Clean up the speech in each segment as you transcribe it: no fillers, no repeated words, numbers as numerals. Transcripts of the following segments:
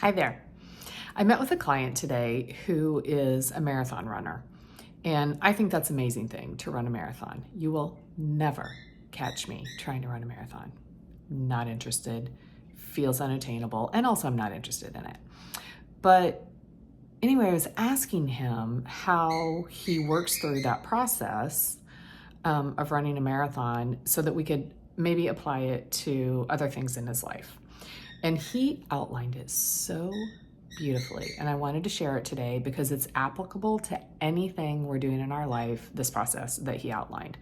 Hi there. I met with a client today who is a marathon runner, and I think that's an amazing thing to run a marathon. You will never catch me trying to run a marathon. Not interested, feels unattainable, and also I'm not interested in it. But anyway, I was asking him how he works through that process of running a marathon so that we could maybe apply it to other things in his life. And he outlined it so beautifully. And I wanted to share it today because it's applicable to anything we're doing in our life, this process that he outlined.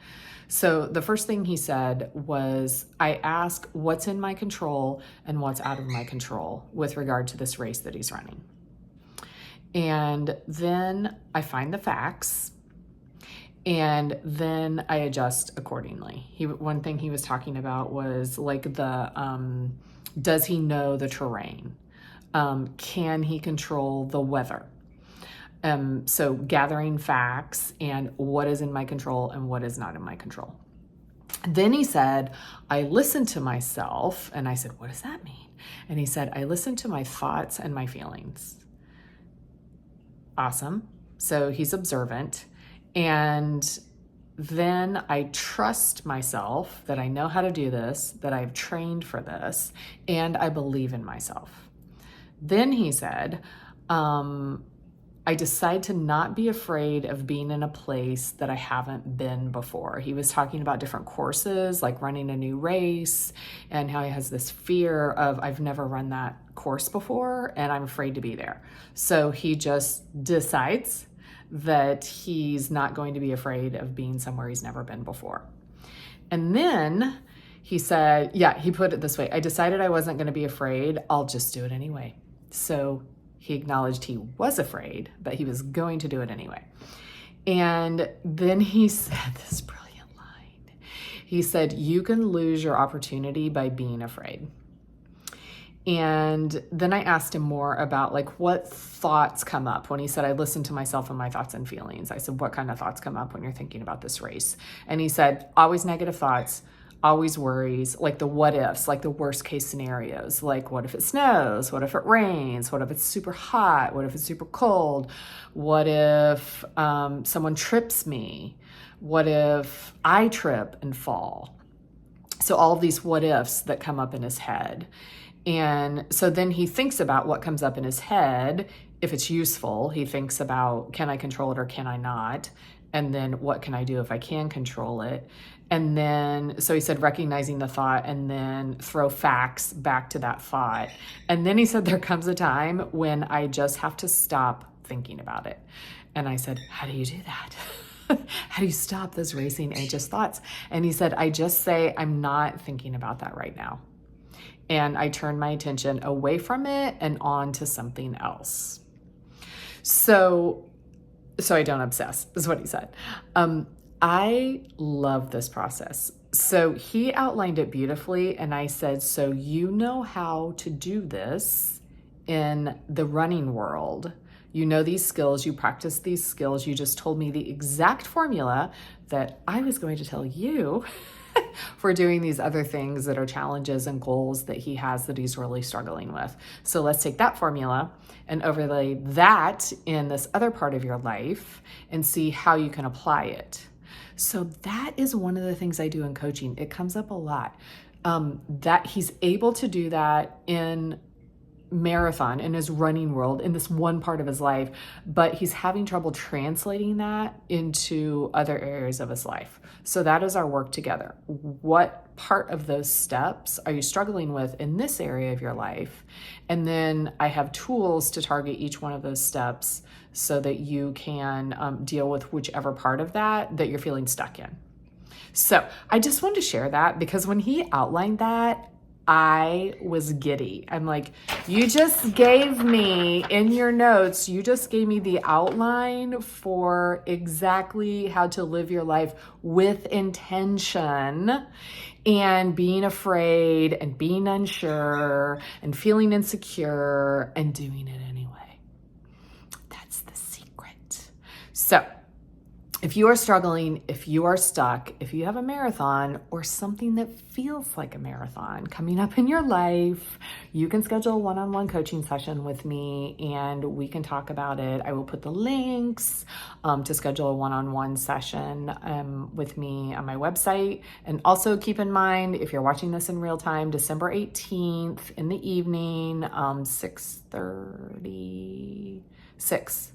So the first thing he said was, I ask what's in my control and what's out of my control with regard to this race that he's running. And then I find the facts, and then I adjust accordingly. One thing he was talking about was like does he know the terrain? Can he control the weather? So gathering facts and what is in my control and what is not in my control. Then he said, I listen to myself. And I said, what does that mean? And he said, I listen to my thoughts and my feelings. Awesome. So he's observant. And then I trust myself that I know how to do this, that I've trained for this, and I believe in myself. Then he said, I decide to not be afraid of being in a place that I haven't been before. He was talking about different courses, like running a new race, and how he has this fear of, I've never run that course before, and I'm afraid to be there. So he just decides that he's not going to be afraid of being somewhere he's never been before. And then he said, he put it this way, I decided I wasn't going to be afraid, I'll just do it anyway. So he acknowledged he was afraid, but he was going to do it anyway. And then he said this brilliant line. He said, you can lose your opportunity by being afraid. And then I asked him more about like what thoughts come up when he said, I listen to myself and my thoughts and feelings. I said, what kind of thoughts come up when you're thinking about this race? And he said, always negative thoughts, always worries, like the what ifs, like the worst case scenarios. Like what if it snows? What if it rains? What if it's super hot? What if it's super cold? What if someone trips me? What if I trip and fall? So all of these what ifs that come up in his head. And so then he thinks about what comes up in his head. If it's useful, he thinks about, can I control it or can I not? And then what can I do if I can control it? And then, so he said, recognizing the thought and then throw facts back to that thought. And then he said, there comes a time when I just have to stop thinking about it. And I said, how do you do that? How do you stop those racing anxious thoughts? And he said, I just say, I'm not thinking about that right now. And I turn my attention away from it and on to something else. So I don't obsess, is what he said. I love this process. So he outlined it beautifully, and I said, so you know how to do this in the running world. You know these skills, you practice these skills. You just told me the exact formula that I was going to tell you for doing these other things that are challenges and goals that he has that he's really struggling with. So let's take that formula and overlay that in this other part of your life and see how you can apply it. So that is one of the things I do in coaching. It comes up a lot, that he's able to do that in marathon, in his running world, in this one part of his life, but he's having trouble translating that into other areas of his life. So that is our work together. What part of those steps are you struggling with in this area of your life? And then I have tools to target each one of those steps so that you can deal with whichever part of that you're feeling stuck in. So I just wanted to share that because when he outlined that, I was giddy. I'm like, you just gave me in your notes, you just gave me the outline for exactly how to live your life with intention and being afraid and being unsure and feeling insecure and doing it anyway. That's the secret. So if you are struggling, if you are stuck, if you have a marathon or something that feels like a marathon coming up in your life, you can schedule a one-on-one coaching session with me and we can talk about it. I will put the links to schedule a one-on-one session with me on my website. And also keep in mind, if you're watching this in real time, December 18th in the evening, 6:36.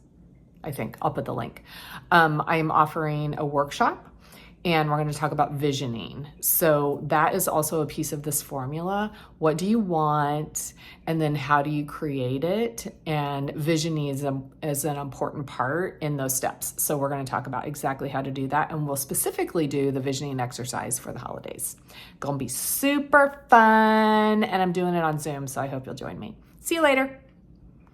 I think I'll put the link. I am offering a workshop and we're going to talk about visioning. So that is also a piece of this formula. What do you want? And then how do you create it? And visioning is an important part in those steps. So we're going to talk about exactly how to do that. And we'll specifically do the visioning exercise for the holidays. Going to be super fun. And I'm doing it on Zoom. So I hope you'll join me. See you later.